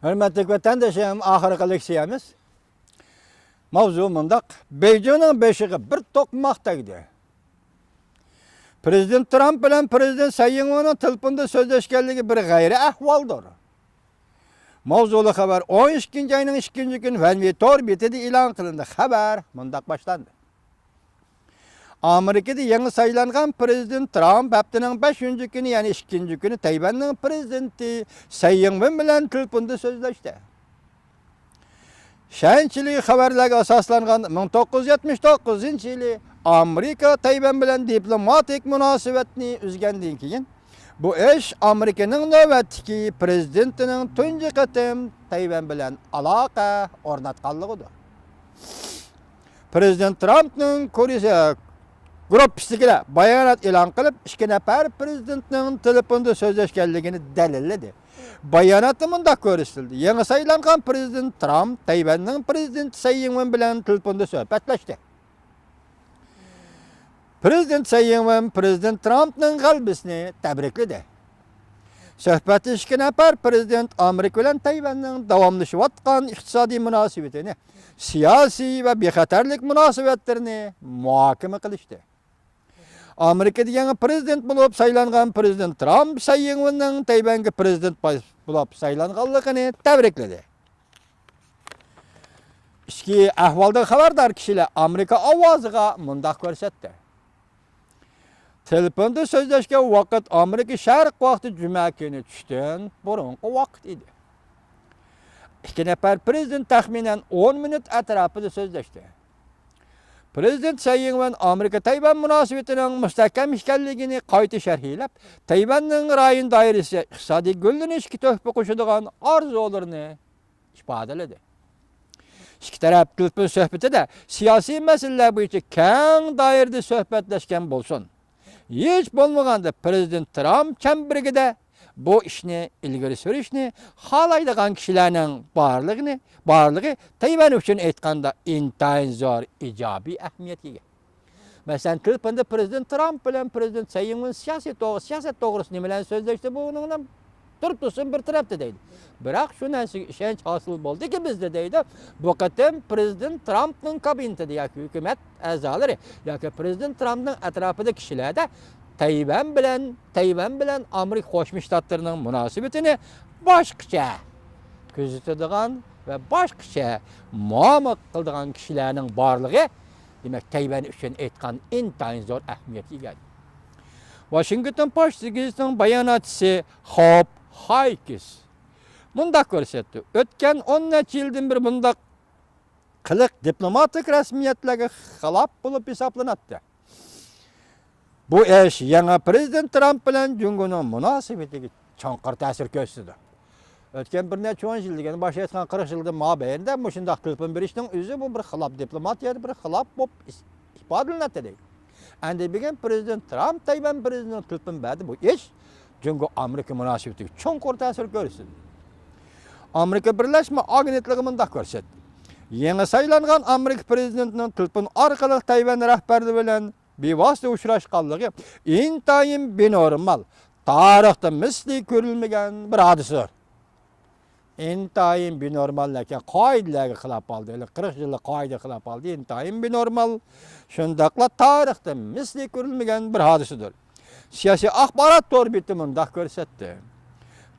Hürmetli vatandaşım, ahırkı leksiyemiz. Mavzu mundaq. Beyjonun beşiği bir tokmaqta gidiyor. Prezident Trump bilen Prezident Sayınovanın telefonda sözleşkenligi bir gayri ahvaldır. Mavzulu haber 12. ayının 2. gün Venvi Tor bitidi ilan kılındı. Haber mundaq başlandı. Amerika'da yeni sayılangan Prezident Trump haftanın 5. günü yani 2. günü Tayvan'ın prezidenti Sayınvan bilen telefonda sözleşti. Şahinçiliği haberlerge asaslangan 1979 yılı Amerika Tayvan bilen diplomatik münasebetini üzgendiğin keyin bu iş Amerika'nın nöbetdeki prezidentinin tunji qatim Tayvan bilen alaqa ornatqanlığıdır. Prezident Trump'nın Koreya gruppisligine bayanat e'lon qilib, 2 nafar prezidentning telefonda so'zlashganligini dalilladi. Bayanatda mundaq ko'rsatildi. Yangi saylangan prezident Trump Tayvanning prezidenti Tsai Ing-wen bilan telefonda suhbatlashdi. Prezident Tsai Ing-wen prezident Trumpning g'alabasini tabrikladi. Suhbatda 2 nafar prezident Amerika bilan Tayvanning davomlashayotgan iqtisodiy munosabatini, siyosiy va bexatarlik munosabatlarini muhokama qilishdi. Amerika'da yangi prezident bo'lib saylangan prezident Trump Tsai Ing-wenning Tayvanga prezident bo'lib saylanganligini tabrikladi. Ichki ahvoldan xabardor kishilar Amerika ovoziga mundaq ko'rsatdi. Telefonda so'zlashgan vaqt Amerika sharq vaqti juma kuni tushdan burungi vaqt edi. 2 nafar prezident taxminan 10 minut atrofida so'zlashdi. Prezident Tsai Ing-wen Amerika Tayvan munosabatining mustahkam ekanligini qayta sharhlab, Tayvanning rayon doirasida iqtisodiy gullanishga to'hfa qo'shadigan orzularini ifodaladi. İki taraf telefon suhbatida siyosiy masalalar bo'yicha keng doirada suhbatlashgan bo'lsin. Hech bo'lmaganda Prezident Trump chamberigida bu ishni ilgari surishni xohlaydigan kishilarning borligi Tayvan uchun aytganda intayin zo'r ijobiy ahamiyatga ega. Masalan, telefonda Prezident Trump bilan Prezident Tsai Ing-wen siyosat to'g'risida nimalarni so'zlashdi, bu uningdan turib tursin bir tarafda deydi. Biroq shu narsaga ishonch hosil bo'ldiki bizda deydi, bu qatam Prezident Trumpning kabinetida yoki hukumat a'zolari yoki Prezident Trumpning atrofida kishilarda Tayvan bilan Amerika Qo'shma Shtatlarining munosabatini boshqacha kuzatadigan va boshqacha muomala qiladigan kishilarning borligi, demak Tayvan uchun aytgan intayin zo'r ahamiyatga ega. Washington Post gazetasining bayonotchisi Hope Hikes mundaq ko'rsatdi. O'tgan 10 necha yildan bir mundaq qiliq diplomatik rasmiyatlarga xilof bo'lib hisoblanadi. Bu ish yangi prezident Trump bilan Jungoning munosabatiga chonqir ta'sir ko'rsatdi. O'tgan bir necha 10 yil degani boshqa aytgan 40 yilda mobaynida shunday telefon berishning o'zi bu bir xilof diplomatiyada bir xilof bo'lib ifodalanadi deydi. Endi bugun prezident Trump Tayvan prezidentining telefon berdi, bu ish Jungo Amerika munosabatiga chonqir ta'sir ko'rsatdi. Amerika Birlashma agentligi mundaq ko'rsatdi. Yangi saylangan Amerika prezidentining telefon orqali Tayvan rahbari bilan bevosita uchrashganligi intayin benormal, tarixda misli ko'rilmagan bir hodisadir. Intayin benormal lekin qoidalarga xilof oldi. 40 yillik qoida xilof oldi. Intayin benormal, shundaqla tarixda misli ko'rilmagan bir hodisadir. Siyosiy axborot to'rbiti mundaq ko'rsatdi.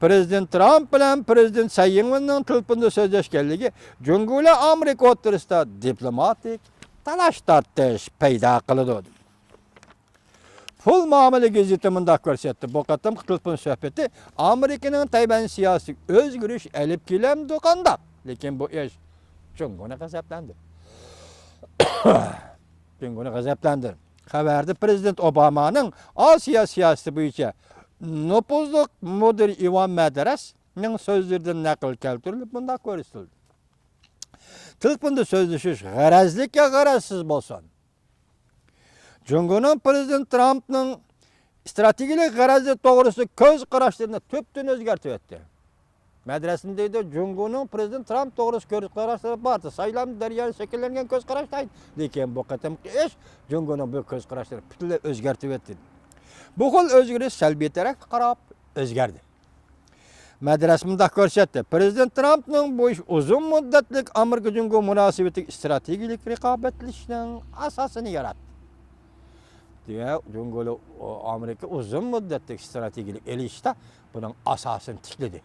Prezident Trump bilan Prezident Tsai Ing-wenning telefonda so'zlashganligi Jungolar Amerika o'rtasida diplomatik talash-tortish paydo qildi. Pul muomala gazeti mundaq ko'rsatdi. Bu qatam telefon suhbati Amerikaning Tayvan siyosiy o'zgarish olib kelamdi qanday? Lekin bu ish Jungoni g'azablandi. Xabarda Prezident Obamaning Osiyo siyosati bo'yicha nopozliq model Ivan Madrasning so'zlaridan naql keltirilib bunda ko'rsatildi. Telefonda so'zlashish g'arazlikka g'arazsiz bo'lsin. Jungoning Prezident Trumpning strategik g'arazi to'g'risida ko'z qarashlarini tubdan o'zgartirib o'tdi. Madrasada deydi, Jungoning Prezident Trump to'g'risida ko'z qarashlari bor. Saylam daryosi shakllangan ko'z qarashday. Lekin bu qatamki ish Jungoning bu ko'z qarashlari butunlay o'zgartirib o'tdi. Bu xil o'zgarish salbiy tarafga qarab o'zgardi. Madras mundaq ko'rsatdi. Prezident Trumpning bu ish uzun muddatlik Amerika-Jungo munosabatidagi strategik raqobatlashishning asosini yaratdi. Demak, Jungo Amerika uzun muddatlik strategik elishda buning asosini tikladi.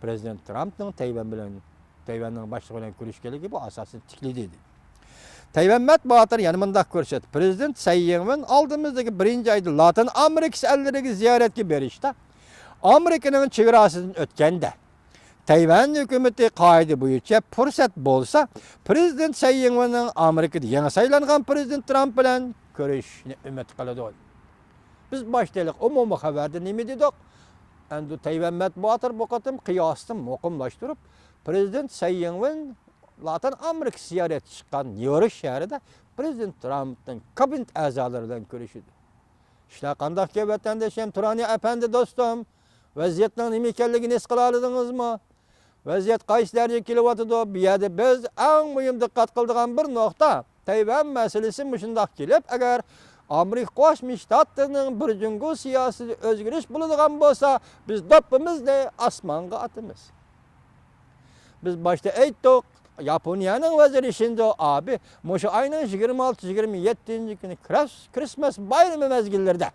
Prezident Trumpning Tayvanning boshlig'i bilan ko'rishganligi bu asosini tikladi dedi. Tayvan matbuotlar yana mundaq ko'rsatdi. Prezident Tsai Ing-wen oldimizdagi 1-oyda Latin Amerika ellariga ziyoratga berishda Amerikaning chegarasidan o'tganda Tayvan hukumati qoida bo'yicha fursat bo'lsa, Prezident Tsai Ing-wenning Amerikada yangi saylangan Prezident Trump bilan ko'rishishni umid qiladi. Biz boshlaylik umumiy xabarda nima dedik? Endi Tayvan matbuotlar bu qatim qiyosni muqimlashtirib, Prezident Tsai Ing-wen Latin Amerika ziyoratga chiqqan Nyu-York shahrida Prezident Trumpning kabinet a'zolari bilan ko'rishdi. Ishlar qanday ki vatandoshim, Turani apandi do'stim, vaziyatning nima ekanligini his qila oldingizmi? Vaziyat qaysi darajaga kelyapti? Bu yerda biz eng muhim diqqat qiladigan bir nuqta Tayvan masalasi shunday kelib, agar Amerika Qo'shma Shtatlarining bir jungo siyosiy o'zgarish bo'ladigan bo'lsa, biz doppimizda osmonga atamiz. Biz boshda aytdik, Yaponiyaning vaziri Shinzo Abe mushu ayning 26-27 kuni Christmas bayrami mezgillarida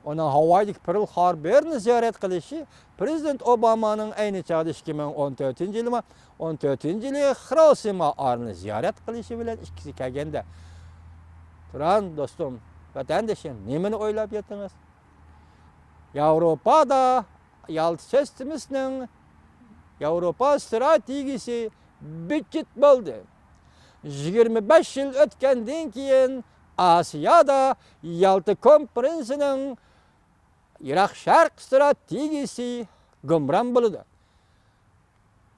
onun Havaydagi Pearl Harborni ziyorat qilishi Prezident Obamaning ayni chog'da 2014-yili 14-yili Hiroshima orni ziyorat qilishi bilan ikkisi kelganda. Turan do'stim, vatandoshim, nimani o'ylab yotdingiz? Yevropada Yalta sistemasining Yevropa strategiyasi bitkit bo'ldi. 25 yil o'tgandan keyin Asiyada Yalta konferensiyaning Iroq Sharq strategiyasi gumron bo'ldi.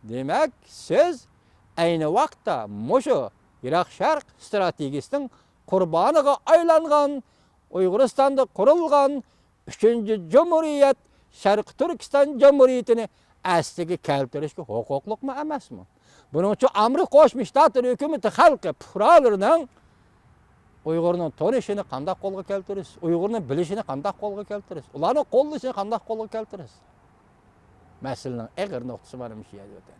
Demak, siz ayni vaqtda mushu Iroq Sharq strategiyasining qurboniga aylangan Uyg'uristonda qurilgan 3-Jumhuriyat Sharq Turkiston Jumhuriyatini asliga keltirishga huquqliqmi emasmi? Buning uchun Amerika Qo'shma Shtatlari hukumati xalqi fuqarolarining Uyg'urning tanishini qanday qo'lga keltirish, Uyg'urning bilishini qanday qo'lga keltirish, ularning qo'llashini qanday qo'lga keltirish? Masalaning og'ir nuqtasi mana shu yerda.